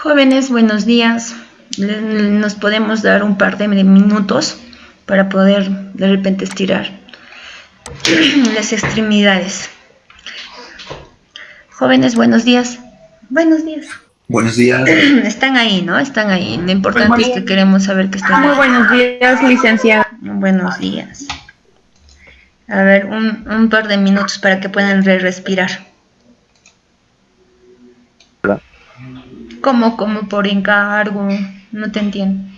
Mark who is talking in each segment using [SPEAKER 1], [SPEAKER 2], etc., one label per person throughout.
[SPEAKER 1] Jóvenes, buenos días. Nos podemos dar un par de minutos para poder de repente estirar las extremidades. Jóvenes, buenos días. Buenos días.
[SPEAKER 2] Buenos días.
[SPEAKER 1] Están ahí, ¿no? Están ahí. Lo importante es que queremos saber que están ahí.
[SPEAKER 3] Muy buenos días, licenciada.
[SPEAKER 1] Buenos días. A ver, un par de minutos para que puedan respirar. ¿Cómo por encargo? No te entiendo.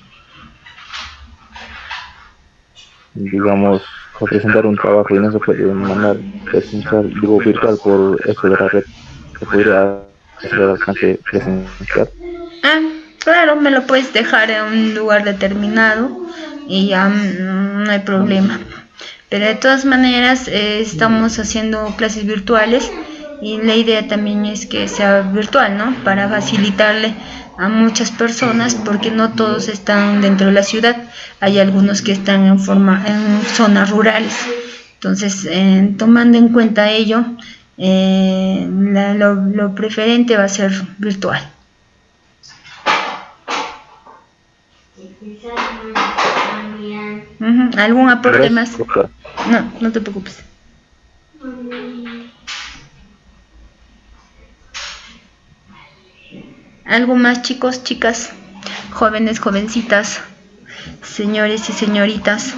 [SPEAKER 4] Digamos, a presentar un trabajo y no se puede mandar presencial, digo virtual por eso de la red, se podría hacer al alcance presencial.
[SPEAKER 1] Claro, me lo puedes dejar en un lugar determinado y ya no hay problema. Pero de todas maneras estamos haciendo clases virtuales y la idea también es que sea virtual, ¿no? Para facilitarle a muchas personas, porque no todos están dentro de la ciudad, hay algunos que están en zonas rurales. Entonces, tomando en cuenta ello, lo preferente va a ser virtual. ¿Algún aporte más? No te preocupes. ¿Algo más, chicos, chicas, jóvenes, jovencitas, señores y señoritas?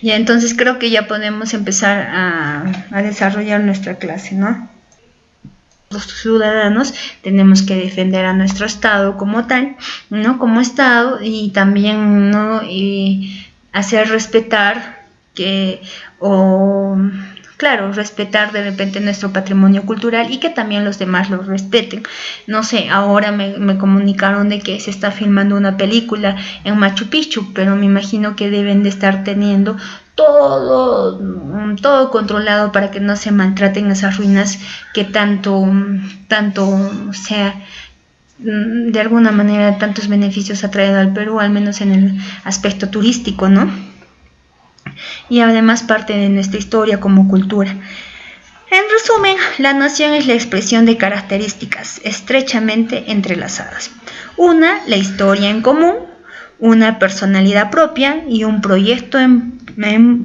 [SPEAKER 1] Y entonces creo que ya podemos empezar a desarrollar nuestra clase, ¿no? Los ciudadanos tenemos que defender a nuestro Estado como tal, ¿no? Como Estado, y también, ¿no? Y hacer respetar respetar de repente nuestro patrimonio cultural y que también los demás lo respeten. No sé, ahora me comunicaron de que se está filmando una película en Machu Picchu, pero me imagino que deben de estar teniendo todo controlado para que no se maltraten esas ruinas que tanto sea, de alguna manera, tantos beneficios ha traído al Perú, al menos en el aspecto turístico, ¿no? Y además parte de nuestra historia como cultura. En resumen, la nación es la expresión de características estrechamente entrelazadas. Una, la historia en común, una personalidad propia y un proyecto en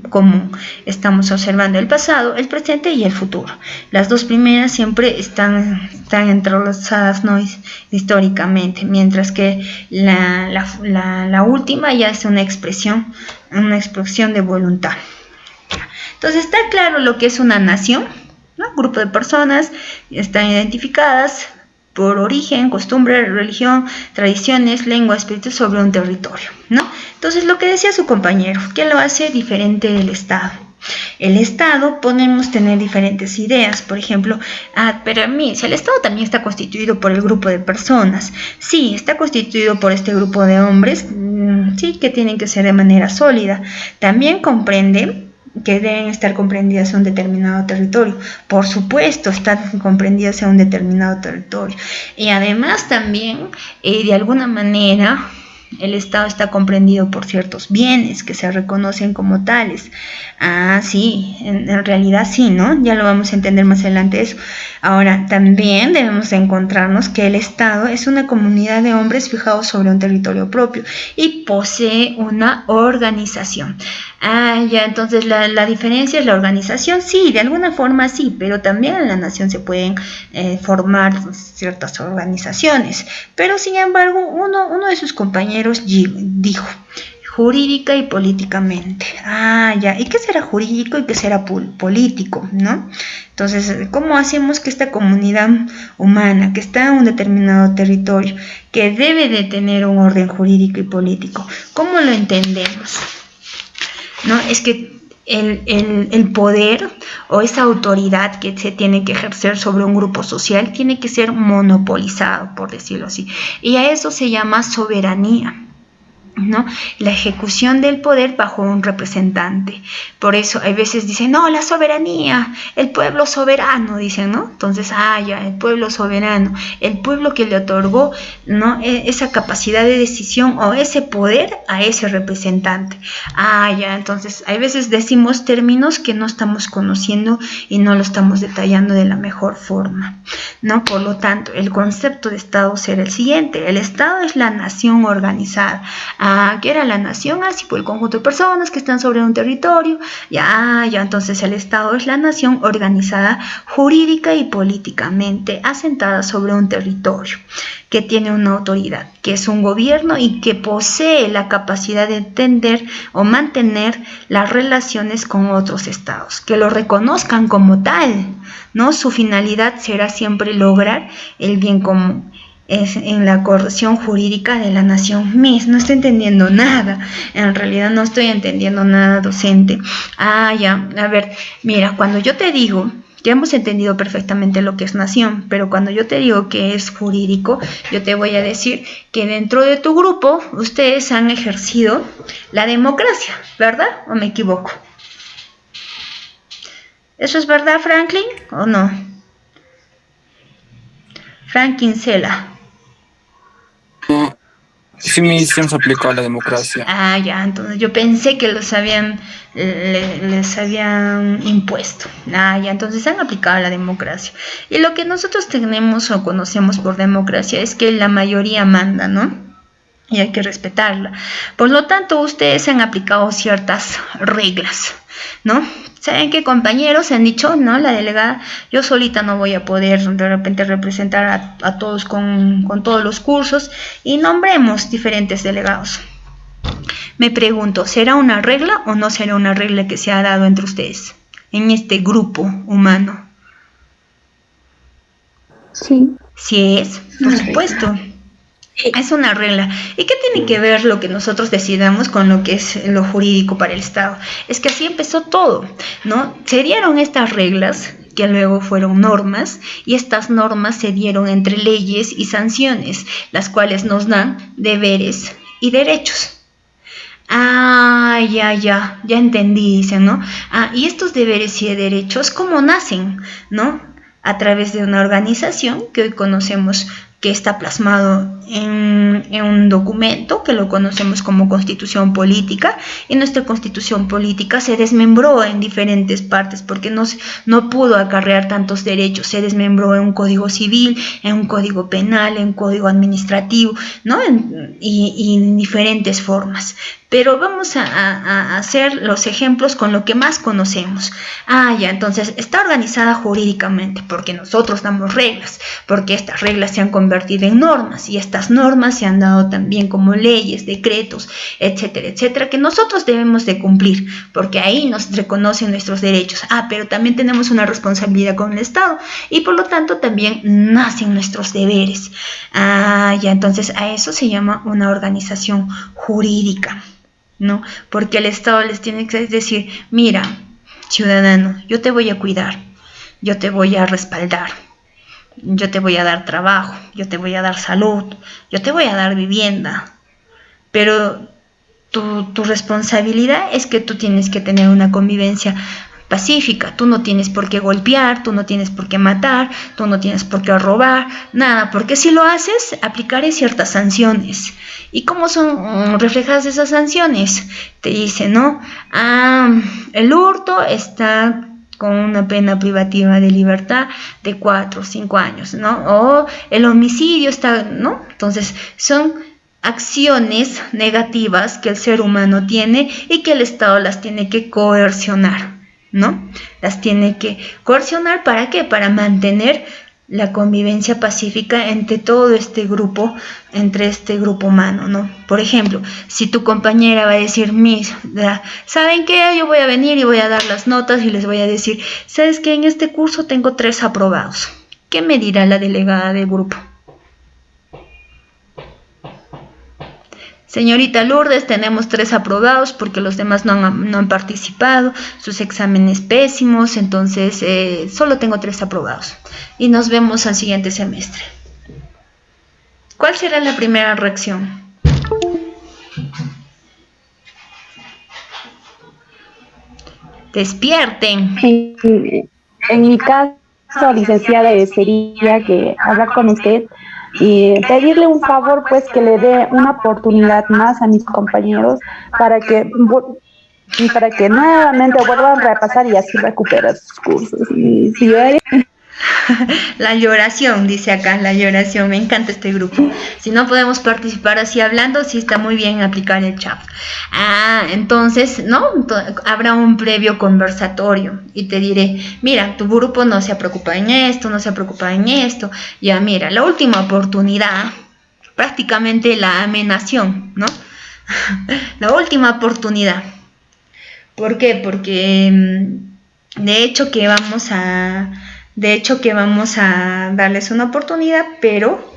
[SPEAKER 1] común. Estamos observando el pasado, el presente y el futuro. Las dos primeras siempre están entrelazadas, ¿no? Históricamente, mientras que la última ya es una expresión de voluntad. Entonces está claro lo que es una nación, ¿no? Un grupo de personas están identificadas por origen, costumbre, religión, tradiciones, lengua, espíritu sobre un territorio, ¿no? Entonces, lo que decía su compañero, ¿qué lo hace diferente del Estado? El Estado podemos tener diferentes ideas, por ejemplo, pero si el Estado también está constituido por el grupo de personas, sí, está constituido por este grupo de hombres, sí, que tienen que ser de manera sólida, también comprende que deben estar comprendidas en un determinado territorio. Por supuesto, están comprendidas en un determinado territorio. Y además también, de alguna manera, el Estado está comprendido por ciertos bienes que se reconocen como tales. Sí, en realidad sí, ¿no? Ya lo vamos a entender más adelante eso. Ahora, también debemos encontrarnos que el Estado es una comunidad de hombres fijados sobre un territorio propio y posee una organización. Ya, entonces la diferencia es la organización, sí, de alguna forma sí, pero también en la nación se pueden formar ciertas organizaciones. Pero sin embargo, uno de sus compañeros dijo, jurídica y políticamente. Ya, ¿y qué será jurídico y qué será político, no? Entonces, ¿cómo hacemos que esta comunidad humana, que está en un determinado territorio, que debe de tener un orden jurídico y político, cómo lo entendemos? ¿No? Es que el poder o esa autoridad que se tiene que ejercer sobre un grupo social tiene que ser monopolizado, por decirlo así. Y a eso se llama soberanía. ¿no? La ejecución del poder bajo un representante. Por eso hay veces dicen, no, la soberanía, el pueblo soberano, dicen, ¿no? Entonces, ya, el pueblo soberano, el pueblo que le otorgó, ¿no? Esa capacidad de decisión o ese poder a ese representante. Ya, entonces hay veces decimos términos que no estamos conociendo y no lo estamos detallando de la mejor forma, ¿no? Por lo tanto, el concepto de Estado será el siguiente: el Estado es la nación organizada. ¿Qué era la nación? Así por el conjunto de personas que están sobre un territorio. Ya, entonces el Estado es la nación organizada jurídica y políticamente asentada sobre un territorio, que tiene una autoridad, que es un gobierno y que posee la capacidad de entender o mantener las relaciones con otros estados, que lo reconozcan como tal, ¿no? Su finalidad será siempre lograr el bien común. Es en la corrección jurídica de la nación misma. No estoy entendiendo nada, en realidad no estoy entendiendo nada, docente. Ya, a ver, mira, cuando yo te digo, ya hemos entendido perfectamente lo que es nación, pero cuando yo te digo que es jurídico, yo te voy a decir que dentro de tu grupo ustedes han ejercido la democracia, ¿verdad? ¿O me equivoco? ¿Eso es verdad, Franklin, o no? Franklin Sela.
[SPEAKER 2] Sí, mi sistema se aplicó a la democracia.
[SPEAKER 1] Ya, entonces yo pensé que les habían impuesto. Ya, entonces han aplicado la democracia. Y lo que nosotros tenemos o conocemos por democracia es que la mayoría manda, ¿no? Y hay que respetarla. Por lo tanto, ustedes han aplicado ciertas reglas, ¿no? ¿Saben qué, compañeros? Han dicho, ¿no? La delegada, yo solita no voy a poder de repente representar a todos con todos los cursos, y nombremos diferentes delegados. Me pregunto, ¿será una regla o no será una regla que se ha dado entre ustedes en este grupo humano?
[SPEAKER 3] Sí.
[SPEAKER 1] Sí es, por supuesto. Es una regla. ¿Y qué tiene que ver lo que nosotros decidamos con lo que es lo jurídico para el Estado? Es que así empezó todo, ¿no? Se dieron estas reglas que luego fueron normas, y estas normas se dieron entre leyes y sanciones, las cuales nos dan deberes y derechos. Ya entendí, dicen, ¿no? Y estos deberes y derechos, ¿cómo nacen, no? A través de una organización que hoy conocemos, que está plasmado en un documento que lo conocemos como Constitución Política, y nuestra Constitución Política se desmembró en diferentes partes porque no pudo acarrear tantos derechos. Se desmembró en un Código Civil, en un Código Penal, en un Código Administrativo, ¿no? Y en diferentes formas. Pero vamos a hacer los ejemplos con lo que más conocemos. Entonces está organizada jurídicamente porque nosotros damos reglas, porque estas reglas se han convertido en normas, y estas normas se han dado también como leyes, decretos, etcétera, etcétera, que nosotros debemos de cumplir, porque ahí nos reconocen nuestros derechos. Pero también tenemos una responsabilidad con el Estado, y por lo tanto también nacen nuestros deberes. Entonces a eso se llama una organización jurídica, ¿no? Porque el Estado les tiene que decir, mira, ciudadano, yo te voy a cuidar, yo te voy a respaldar, yo te voy a dar trabajo, yo te voy a dar salud, yo te voy a dar vivienda, pero tu responsabilidad es que tú tienes que tener una convivencia pacífica. Tú no tienes por qué golpear, tú no tienes por qué matar, tú no tienes por qué robar, nada, porque si lo haces, aplicaré ciertas sanciones. ¿Y cómo son reflejadas esas sanciones? Te dice, ¿no? El hurto está con una pena privativa de libertad de 4 o 5 años, ¿no? O el homicidio está, ¿no? Entonces, son acciones negativas que el ser humano tiene y que el Estado las tiene que coercionar, ¿no? Las tiene que coercionar, ¿para qué? Para mantener la convivencia pacífica entre todo este grupo, entre este grupo humano, ¿no? Por ejemplo, si tu compañera va a decir, ¿saben qué? Yo voy a venir y voy a dar las notas y les voy a decir, ¿sabes qué? En este curso tengo 3 aprobados. ¿Qué me dirá la delegada del grupo? Señorita Lourdes, tenemos 3 aprobados porque los demás no han participado, sus exámenes pésimos, entonces solo tengo 3 aprobados. Y nos vemos al siguiente semestre. ¿Cuál será la primera reacción? Despierten.
[SPEAKER 3] En mi caso, licenciada, sería que hablar con usted y pedirle un favor, pues que le dé una oportunidad más a mis compañeros para que nuevamente vuelvan a repasar y así recuperar sus cursos. Y si yo
[SPEAKER 1] La lloración, dice acá, la lloración. Me encanta este grupo. Si no podemos participar así hablando, sí está muy bien aplicar el chat. Entonces, ¿no? Habrá un previo conversatorio y te diré, mira, tu grupo no se ha preocupado en esto, no se ha preocupado en esto. Ya, mira, la última oportunidad, prácticamente la amenación, ¿no? La última oportunidad. ¿Por qué? Porque de hecho que vamos a darles una oportunidad, pero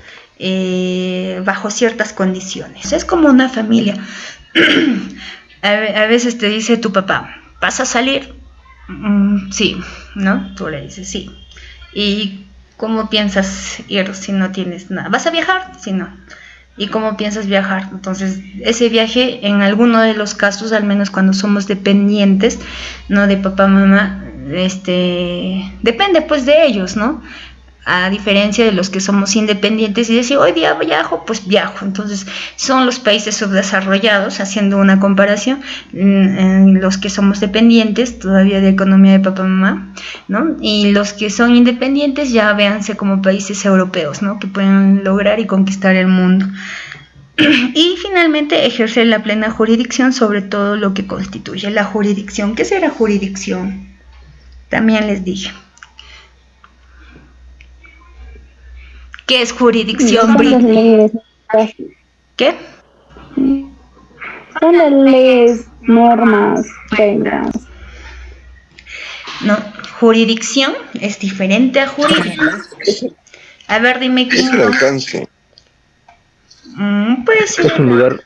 [SPEAKER 1] bajo ciertas condiciones. Es como una familia. A veces te dice tu papá, ¿vas a salir? Sí, ¿no? Tú le dices sí. ¿Y cómo piensas ir si no tienes nada? ¿Vas a viajar? Sí, no. ¿Y cómo piensas viajar? Entonces, ese viaje, en alguno de los casos, al menos cuando somos dependientes, no de papá, mamá, depende pues de ellos, ¿no? A diferencia de los que somos independientes y decir, hoy día viajo, pues viajo. Entonces, son los países subdesarrollados, haciendo una comparación, los que somos dependientes todavía de economía de papá, mamá, ¿no? Y los que son independientes ya véanse como países europeos, ¿no? Que pueden lograr y conquistar el mundo. Y finalmente ejercer la plena jurisdicción sobre todo lo que constituye la jurisdicción. ¿Qué será jurisdicción? También les dije. ¿Qué es jurisdicción,
[SPEAKER 3] son las
[SPEAKER 1] Britney?
[SPEAKER 3] leyes,
[SPEAKER 1] ¿Qué?
[SPEAKER 3] son las leyes, normas, reglas.
[SPEAKER 1] No, jurisdicción es diferente a jurídico. A ver, dime
[SPEAKER 5] Es el
[SPEAKER 1] quién.
[SPEAKER 5] alcance.
[SPEAKER 1] Puede ser.
[SPEAKER 4] Es un lugar.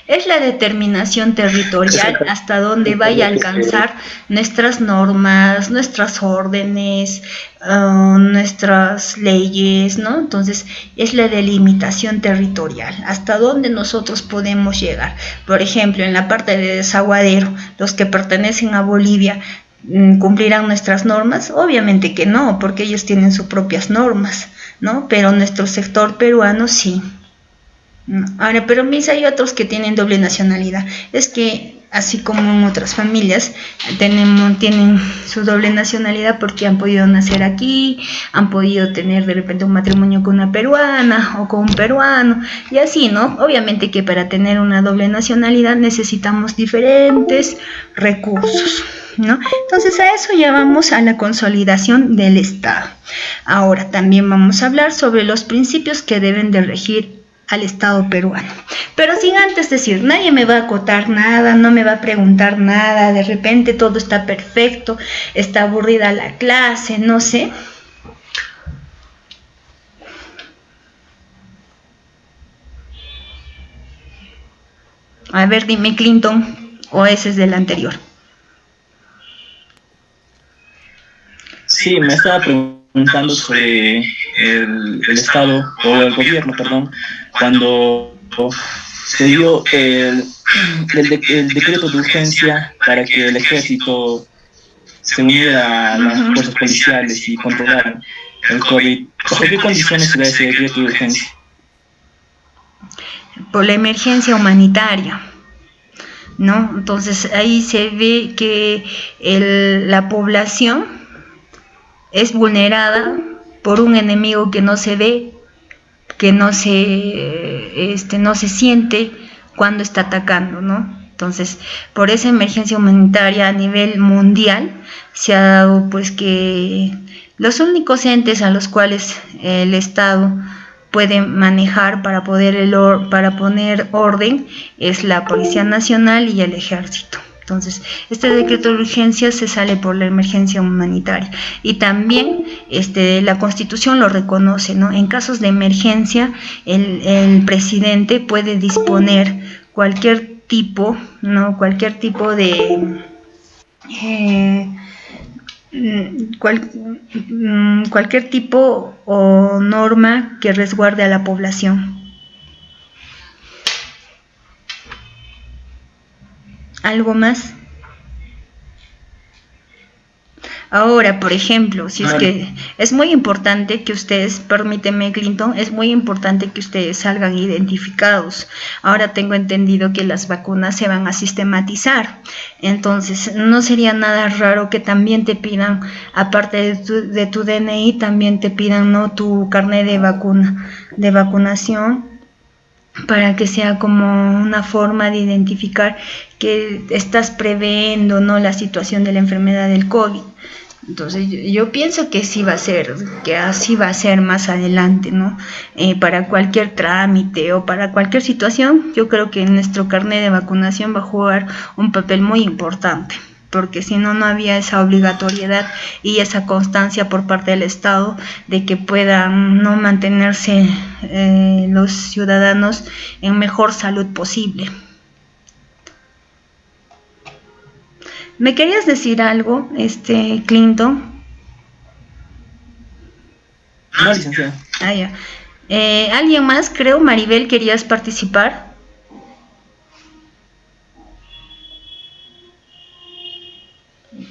[SPEAKER 1] Es la determinación territorial hasta donde vaya a alcanzar nuestras normas, nuestras órdenes, nuestras leyes, ¿no? Entonces, es la delimitación territorial, hasta donde nosotros podemos llegar. Por ejemplo, en la parte de desaguadero, los que pertenecen a Bolivia, ¿cumplirán nuestras normas? Obviamente que no, porque ellos tienen sus propias normas, ¿no? Pero nuestro sector peruano sí. Ahora, pero mis hay otros que tienen doble nacionalidad. Es que, así como en otras familias, tienen su doble nacionalidad porque han podido nacer aquí, han podido tener de repente un matrimonio con una peruana o con un peruano, y así, ¿no? Obviamente que para tener una doble nacionalidad necesitamos diferentes recursos, ¿no? Entonces a eso ya vamos a la consolidación del Estado. Ahora también vamos a hablar sobre los principios que deben de regir al Estado peruano. Pero sin antes decir, nadie me va a acotar nada, no me va a preguntar nada, de repente todo está perfecto, está aburrida la clase, no sé. A ver, dime, Clinton, o ese es del anterior.
[SPEAKER 2] Sí, me estaba preguntando sobre el Estado, o el gobierno, perdón, cuando se dio el decreto de urgencia para que el ejército se uniera a las fuerzas policiales y controlaran el COVID. ¿Bajo qué condiciones se da ese decreto de urgencia?
[SPEAKER 1] Por la emergencia humanitaria, ¿no? Entonces ahí se ve que la población es vulnerada por un enemigo que no se ve, que no se siente cuando está atacando, ¿no? Entonces, por esa emergencia humanitaria a nivel mundial se ha dado pues que los únicos entes a los cuales el Estado puede manejar para poner orden es la Policía Nacional y el Ejército. Entonces, este decreto de urgencia se sale por la emergencia humanitaria y también la Constitución lo reconoce, ¿no? En casos de emergencia, el presidente puede disponer cualquier tipo, ¿no? Cualquier tipo de cualquier tipo o norma que resguarde a la población. ¿Algo más? Ahora, por ejemplo, si es
[SPEAKER 2] Vale.
[SPEAKER 1] que es muy importante que ustedes, permíteme Clinton, es muy importante que ustedes salgan identificados. Ahora tengo entendido que las vacunas se van a sistematizar, entonces no sería nada raro que también te pidan, aparte de tu DNI, también te pidan, ¿no?, tu carnet de vacuna, de vacunación, para que sea como una forma de identificar que estás previendo, ¿no?, la situación de la enfermedad del COVID. Entonces yo pienso que sí va a ser, que así va a ser más adelante, ¿no? Para cualquier trámite o para cualquier situación, yo creo que nuestro carnet de vacunación va a jugar un papel muy importante, porque si no, no había esa obligatoriedad y esa constancia por parte del Estado de que puedan no mantenerse los ciudadanos en mejor salud posible. ¿Me querías decir algo, Clinton?
[SPEAKER 2] No, licenciada.
[SPEAKER 1] Ah, ya. ¿Alguien más? Creo, Maribel, ¿querías participar?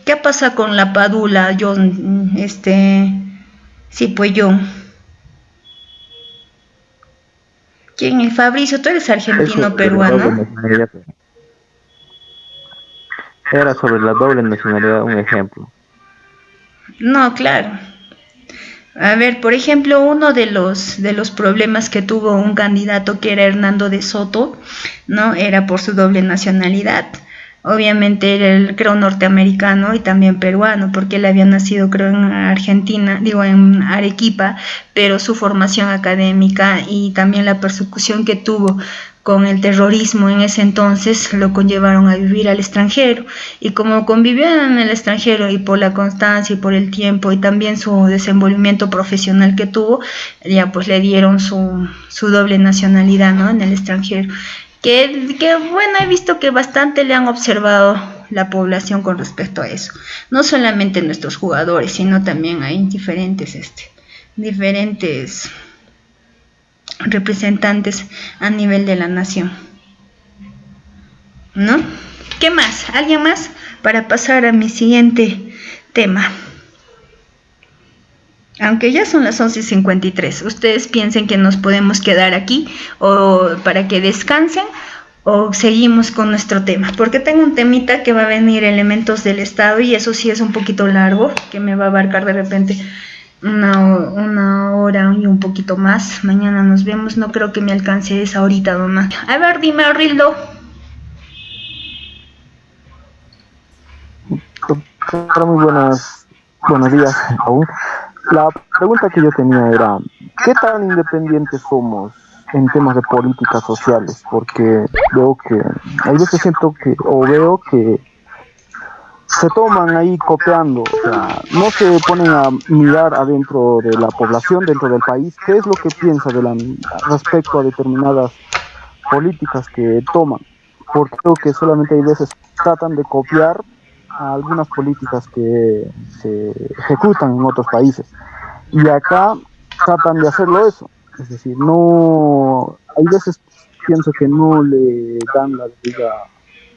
[SPEAKER 1] ¿Qué pasa con la Padula, John? Sí, pues John. ¿Quién es? Fabricio, tú eres
[SPEAKER 4] Eso
[SPEAKER 1] argentino,
[SPEAKER 4] de la doble
[SPEAKER 1] peruano.
[SPEAKER 4] nacionalidad. Era sobre la doble nacionalidad un ejemplo.
[SPEAKER 1] No, claro. A ver, por ejemplo, uno de los problemas que tuvo un candidato que era Hernando de Soto, ¿no?, era por su doble nacionalidad. Obviamente era el, creo, norteamericano y también peruano, porque él había nacido, creo, en Argentina, digo, en Arequipa, pero su formación académica y también la persecución que tuvo con el terrorismo en ese entonces lo conllevaron a vivir al extranjero, y como convivió en el extranjero y por la constancia y por el tiempo y también su desenvolvimiento profesional que tuvo, ya pues le dieron su doble nacionalidad, ¿no?, en el extranjero. Que bueno, he visto que bastante le han observado la población con respecto a eso. No solamente nuestros jugadores, sino también hay diferentes representantes a nivel de la nación, ¿no? ¿Qué más? ¿Alguien más? Para pasar a mi siguiente tema. Aunque ya son las 11:53, ¿ustedes piensen que nos podemos quedar aquí o para que descansen o seguimos con nuestro tema? Porque tengo un temita que va a venir, elementos del Estado, y eso sí es un poquito largo, que me va a abarcar de repente una hora y un poquito más. Mañana nos vemos, no creo que me alcance esa horita, mamá. A ver, dime, Rildo.
[SPEAKER 4] Doctora, muy buenos días aún. La pregunta que yo tenía era, ¿qué tan independientes somos en temas de políticas sociales? Porque veo que, a veces siento que, o veo que se toman ahí copiando, o sea, no se ponen a mirar adentro de la población, dentro del país, qué es lo que piensa respecto a determinadas políticas que toman, porque creo que solamente hay veces tratan de copiar a algunas políticas que se ejecutan en otros países, y acá tratan de hacerlo eso, es decir, no, hay veces pienso que no le dan la debida,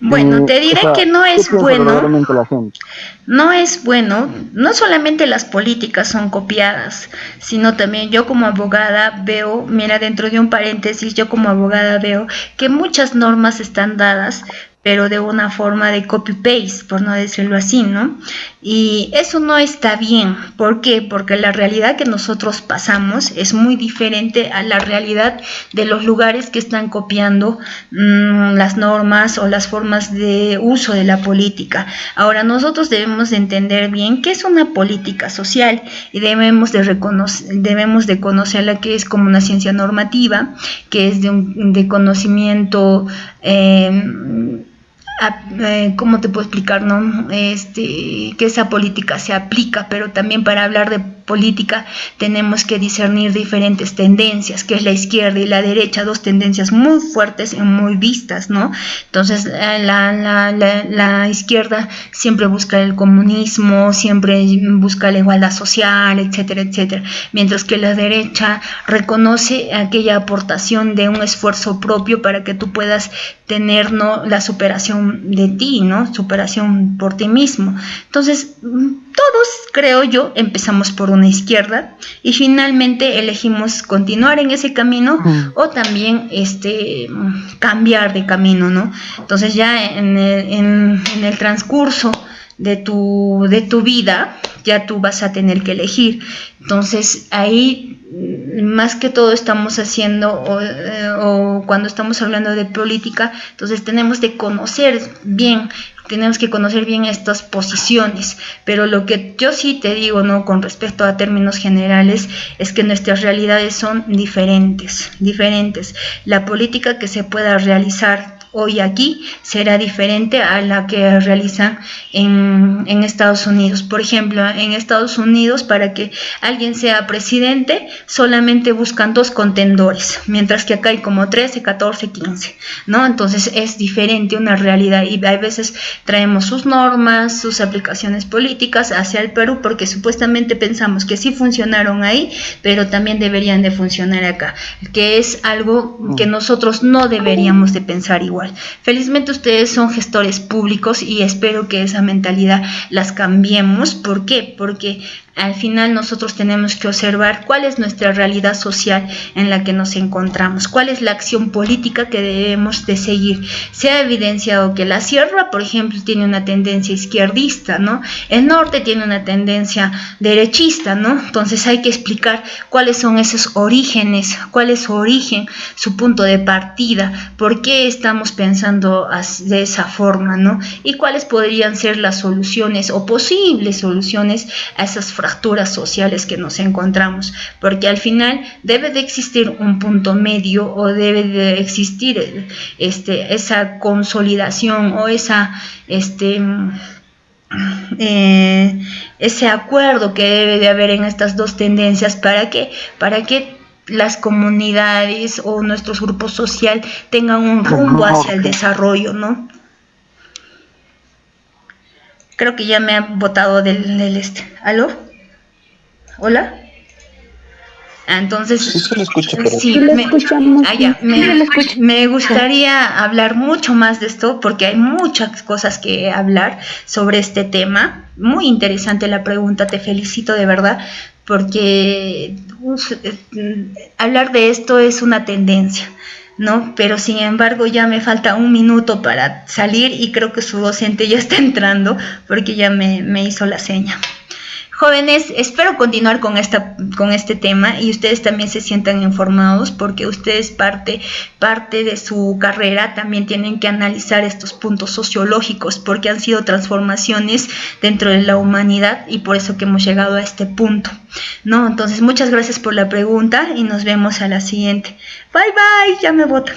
[SPEAKER 1] Bueno, te
[SPEAKER 4] o
[SPEAKER 1] diré
[SPEAKER 4] sea,
[SPEAKER 1] que no
[SPEAKER 4] ¿qué
[SPEAKER 1] es
[SPEAKER 4] piensa
[SPEAKER 1] bueno.
[SPEAKER 4] verdaderamente la gente?
[SPEAKER 1] No es bueno, no solamente las políticas son copiadas, sino también yo como abogada veo, mira, dentro de un paréntesis, yo como abogada veo que muchas normas están dadas, pero de una forma de copy-paste, por no decirlo así, ¿no? Y eso no está bien. ¿Por qué? Porque la realidad que nosotros pasamos es muy diferente a la realidad de los lugares que están copiando las normas o las formas de uso de la política. Ahora, nosotros debemos de entender bien qué es una política social y debemos de conocerla, que es como una ciencia normativa, que es de conocimiento, ¿cómo te puedo explicar, no? Que esa política se aplica, pero también para hablar de política tenemos que discernir diferentes tendencias, que es la izquierda y la derecha, dos tendencias muy fuertes y muy vistas, ¿no? Entonces, la izquierda siempre busca el comunismo, siempre busca la igualdad social, etcétera, etcétera, mientras que la derecha reconoce aquella aportación de un esfuerzo propio para que tú puedas tener, ¿no?, la superación de ti, ¿no?, superación por ti mismo. Entonces, todos, creo yo, empezamos por una izquierda y finalmente elegimos continuar en ese camino o también cambiar de camino, ¿no? Entonces ya en el transcurso de tu vida, ya tú vas a tener que elegir. Entonces ahí más que todo estamos haciendo o cuando estamos hablando de política, entonces tenemos que conocer bien estas posiciones, pero lo que yo sí te digo, ¿no? Con respecto a términos generales, es que nuestras realidades son diferentes. La política que se pueda realizar hoy aquí será diferente a la que realizan en Estados Unidos. Por ejemplo, en Estados Unidos, para que alguien sea presidente, solamente buscan 2 contendores, mientras que acá hay como 13, 14, 15, ¿no? Entonces es diferente una realidad y a veces traemos sus normas, sus aplicaciones políticas hacia el Perú porque supuestamente pensamos que sí funcionaron ahí, pero también deberían de funcionar acá, que es algo que nosotros no deberíamos de pensar igual. Felizmente ustedes son gestores públicos y espero que esa mentalidad las cambiemos. ¿Por qué? Porque al final nosotros tenemos que observar cuál es nuestra realidad social en la que nos encontramos, cuál es la acción política que debemos de seguir. Se ha evidenciado que la sierra, por ejemplo, tiene una tendencia izquierdista, ¿no? El norte tiene una tendencia derechista, ¿no? Entonces hay que explicar cuáles son esos orígenes, cuál es su origen, su punto de partida, por qué estamos pensando de esa forma, ¿no? Y cuáles podrían ser las soluciones o posibles soluciones a esas fracturas sociales que nos encontramos, porque al final debe de existir un punto medio o debe de existir esa consolidación o ese acuerdo que debe de haber en estas dos tendencias para que las comunidades o nuestros grupos social tengan un rumbo hacia el desarrollo, ¿no? Creo que ya me ha botado del ¿Aló? ¿Hola? Entonces,
[SPEAKER 2] sí se lo escucho, pero...
[SPEAKER 1] sí, me gustaría hablar mucho más de esto porque hay muchas cosas que hablar sobre este tema. Muy interesante la pregunta, te felicito de verdad, porque hablar de esto es una tendencia, ¿no? Pero sin embargo ya me falta 1 minuto para salir y creo que su docente ya está entrando porque ya me hizo la seña. Jóvenes, espero continuar con este tema y ustedes también se sientan informados porque ustedes parte de su carrera también tienen que analizar estos puntos sociológicos porque han sido transformaciones dentro de la humanidad y por eso que hemos llegado a este punto, ¿no? Entonces, muchas gracias por la pregunta y nos vemos a la siguiente. Bye, bye, ya me botan.